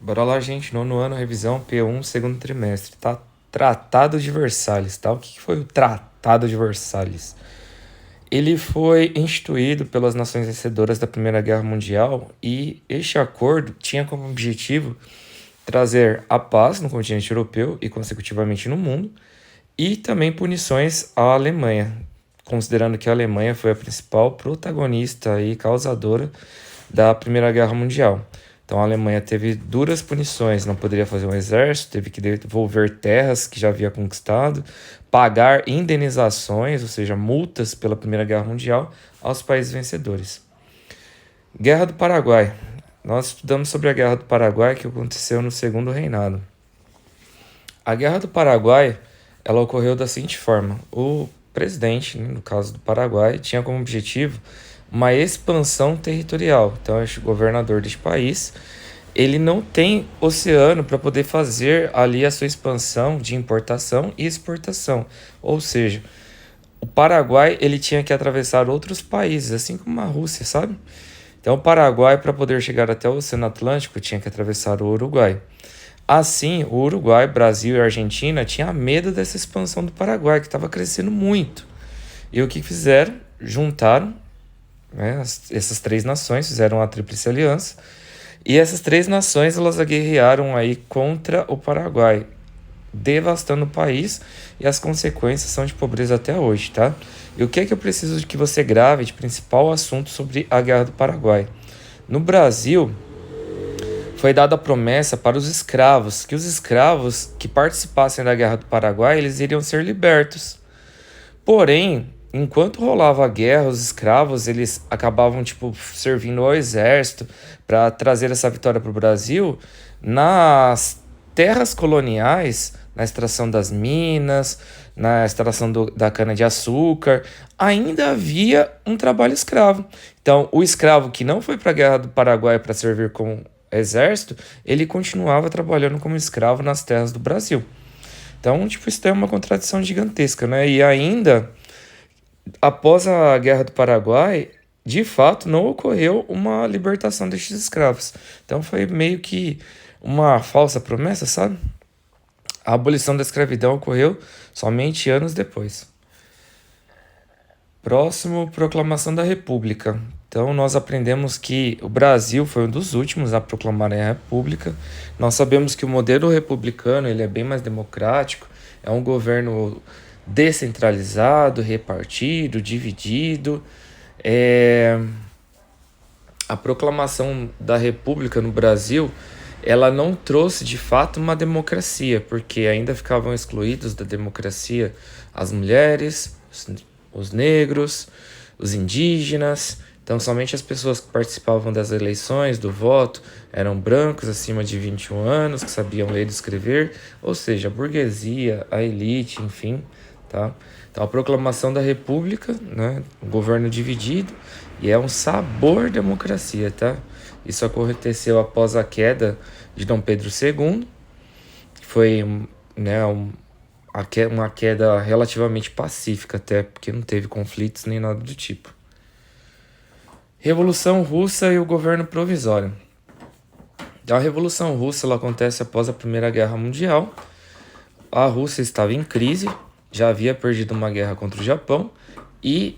Bora lá, gente. Nono ano, revisão P1, segundo trimestre, tá? Tratado de Versalhes, tá? O que foi o Tratado de Versalhes? Ele foi instituído pelas nações vencedoras da Primeira Guerra Mundial e este acordo tinha como objetivo trazer a paz no continente europeu e, consecutivamente, no mundo, e também punições à Alemanha, considerando que a Alemanha foi a principal protagonista e causadora da Primeira Guerra Mundial. Então a Alemanha teve duras punições, não poderia fazer um exército, teve que devolver terras que já havia conquistado, pagar indenizações, ou seja, multas pela Primeira Guerra Mundial, aos países vencedores. Guerra do Paraguai. Nós estudamos sobre a Guerra do Paraguai que aconteceu no Segundo Reinado. A Guerra do Paraguai, ela ocorreu da seguinte forma: o presidente, no caso do Paraguai, tinha como objetivo uma expansão territorial. Então, este governador deste país, ele não tem oceano para poder fazer ali a sua expansão de importação e exportação. Ou seja, o Paraguai ele tinha que atravessar outros países, assim como a Rússia, sabe? Então, o Paraguai, para poder chegar até o Oceano Atlântico, tinha que atravessar o Uruguai. Assim, o Uruguai, Brasil e Argentina tinham medo dessa expansão do Paraguai, que estava crescendo muito. E o que fizeram? Juntaram, né, essas três nações, fizeram a Tríplice Aliança, e essas três nações elas aguerrearam aí contra o Paraguai, devastando o país, e as consequências são de pobreza até hoje, tá? E o que é que eu preciso de que você grave de principal assunto sobre a Guerra do Paraguai? No Brasil, foi dada a promessa para os escravos, que os escravos que participassem da Guerra do Paraguai, eles iriam ser libertos. Porém, enquanto rolava a guerra, os escravos, eles acabavam tipo servindo ao exército para trazer essa vitória para o Brasil. Nas terras coloniais, na extração das minas, na extração da cana-de-açúcar, ainda havia um trabalho escravo. Então, o escravo que não foi para a Guerra do Paraguai para servir como exército, ele continuava trabalhando como escravo nas terras do Brasil. Então, tipo, isso é uma contradição gigantesca, né? E ainda, após a Guerra do Paraguai, de fato, não ocorreu uma libertação destes escravos. Então, foi meio que uma falsa promessa, sabe? A abolição da escravidão ocorreu somente anos depois. Próximo, proclamação da República. Então, nós aprendemos que o Brasil foi um dos últimos a proclamar a República. Nós sabemos que o modelo republicano ele é bem mais democrático, é um governo descentralizado, repartido, dividido. A proclamação da República no Brasil, ela não trouxe de fato uma democracia, porque ainda ficavam excluídos da democracia as mulheres, os negros, os indígenas. Então, somente as pessoas que participavam das eleições, do voto, eram brancos acima de 21 anos, que sabiam ler e escrever, ou seja, a burguesia, a elite, enfim, tá? Então, a proclamação da República, né, um governo dividido, e é um sabor democracia, tá? Isso aconteceu após a queda de Dom Pedro II, que foi, né, uma queda relativamente pacífica até, porque não teve conflitos nem nada do tipo. Revolução Russa e o governo provisório. A Revolução Russa ela acontece após a Primeira Guerra Mundial. A Rússia estava em crise, já havia perdido uma guerra contra o Japão e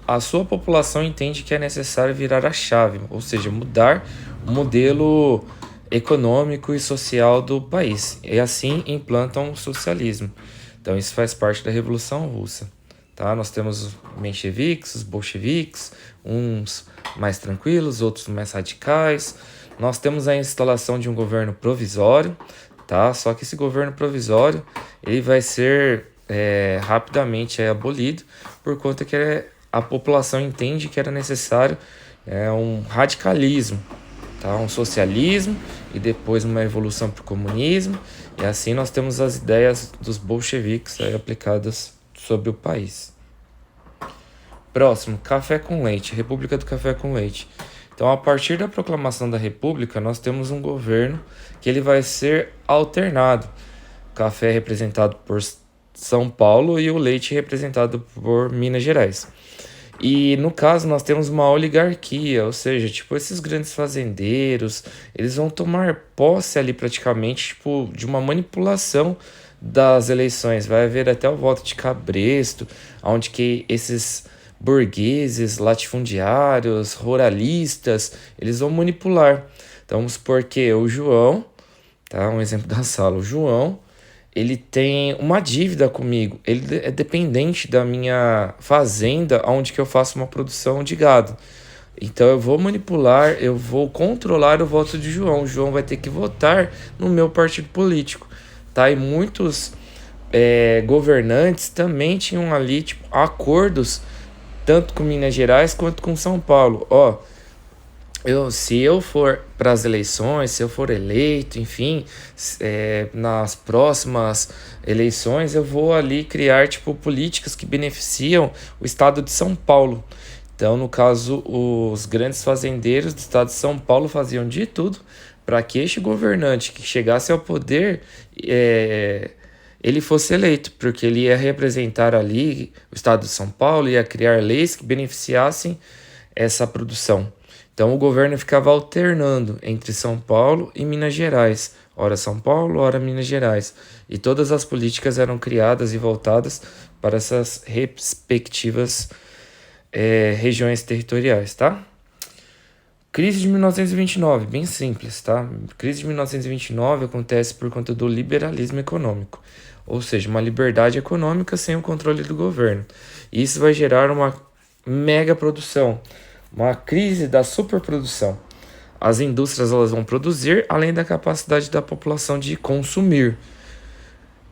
a sua população entende que é necessário virar a chave, ou seja, mudar o modelo econômico e social do país. E assim implantam o socialismo. Então isso faz parte da Revolução Russa. Tá? Nós temos os mencheviques, os bolcheviques, uns mais tranquilos, outros mais radicais. Nós temos a instalação de um governo provisório, tá? Só que esse governo provisório ele vai ser rapidamente abolido por conta que a população entende que era necessário um radicalismo, tá? Um socialismo e depois uma evolução para o comunismo. E assim nós temos as ideias dos bolcheviques aplicadas sobre o país. Próximo, café com leite, República do Café com Leite. Então, a partir da proclamação da República, nós temos um governo que ele vai ser alternado. O café é representado por São Paulo e o leite representado por Minas Gerais. E no caso nós temos uma oligarquia, ou seja, tipo, esses grandes fazendeiros, eles vão tomar posse ali praticamente, tipo, de uma manipulação das eleições. Vai haver até o voto de cabresto, onde que esses burgueses, latifundiários, ruralistas, eles vão manipular. Então vamos supor que o João, tá? Um exemplo da sala, o João, ele tem uma dívida comigo, ele é dependente da minha fazenda, onde que eu faço uma produção de gado. Então eu vou manipular, eu vou controlar o voto de João. O João vai ter que votar no meu partido político, tá? E muitos governantes também tinham ali tipo, acordos tanto com Minas Gerais quanto com São Paulo. Ó, se eu for para as eleições, se eu for eleito, enfim, nas próximas eleições, eu vou ali criar tipo políticas que beneficiam o estado de São Paulo. Então, no caso, os grandes fazendeiros do estado de São Paulo faziam de tudo para que este governante que chegasse ao poder, ele fosse eleito, porque ele ia representar ali o estado de São Paulo, ia criar leis que beneficiassem essa produção. Então o governo ficava alternando entre São Paulo e Minas Gerais, ora São Paulo, ora Minas Gerais, e todas as políticas eram criadas e voltadas para essas respectivas regiões territoriais, tá? Crise de 1929, bem simples, tá? Crise de 1929 acontece por conta do liberalismo econômico, ou seja, uma liberdade econômica sem o controle do governo. E isso vai gerar uma mega produção, uma crise da superprodução. As indústrias elas vão produzir além da capacidade da população de consumir.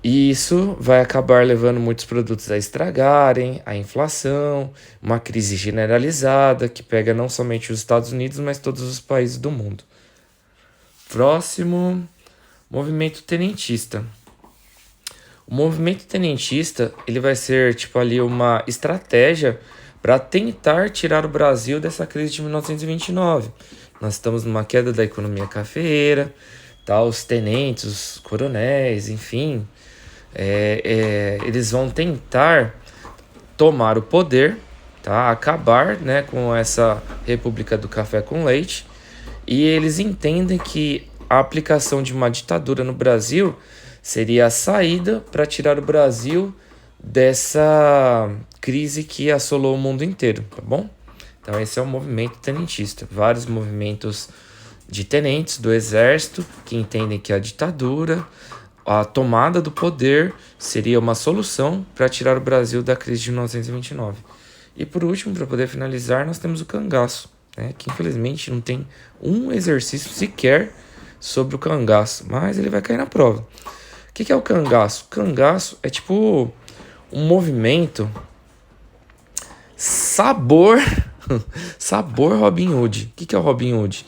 E isso vai acabar levando muitos produtos a estragarem, a inflação, uma crise generalizada que pega não somente os Estados Unidos, mas todos os países do mundo. Próximo, movimento tenentista. O movimento tenentista, ele vai ser tipo ali uma estratégia para tentar tirar o Brasil dessa crise de 1929. Nós estamos numa queda da economia cafeeira, tá? Os tenentes, os coronéis, enfim, eles vão tentar tomar o poder, tá? Acabar, né, com essa República do Café com Leite, e eles entendem que a aplicação de uma ditadura no Brasil seria a saída para tirar o Brasil dessa crise que assolou o mundo inteiro, tá bom? Então esse é o movimento tenentista. Vários movimentos de tenentes do exército que entendem que a ditadura, a tomada do poder seria uma solução para tirar o Brasil da crise de 1929. E por último, para poder finalizar, nós temos o cangaço, né, que infelizmente não tem um exercício sequer sobre o cangaço, mas ele vai cair na prova. O que é o cangaço? Cangaço é tipo um movimento sabor sabor Robin Hood. O que é o Robin Hood?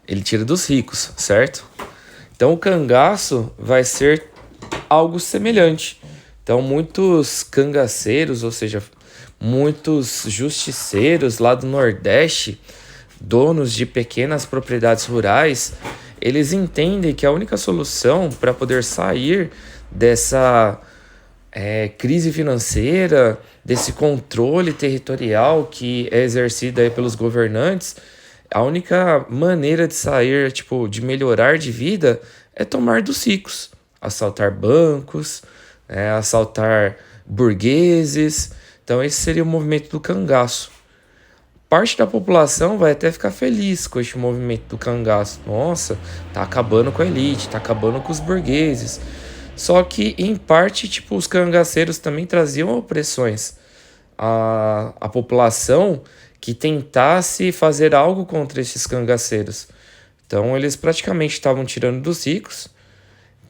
Ele tira dos ricos, certo? Então o cangaço vai ser algo semelhante. Então muitos cangaceiros, ou seja, muitos justiceiros lá do Nordeste, donos de pequenas propriedades rurais, eles entendem que a única solução para poder sair dessa crise financeira, desse controle territorial que é exercido aí pelos governantes, a única maneira de sair, tipo, de melhorar de vida é tomar dos ricos, assaltar bancos, assaltar burgueses. Então esse seria o movimento do cangaço. Parte da população vai até ficar feliz com este movimento do cangaço. Nossa, tá acabando com a elite, tá acabando com os burgueses. Só que, em parte, tipo, os cangaceiros também traziam opressões à população que tentasse fazer algo contra esses cangaceiros. Então, eles praticamente estavam tirando dos ricos,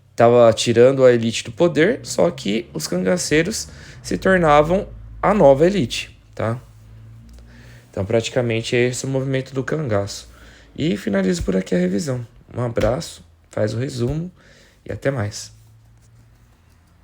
estavam tirando a elite do poder, só que os cangaceiros se tornavam a nova elite, tá? Então, praticamente, esse é o movimento do cangaço. E finalizo por aqui a revisão. Um abraço, faz o resumo e até mais.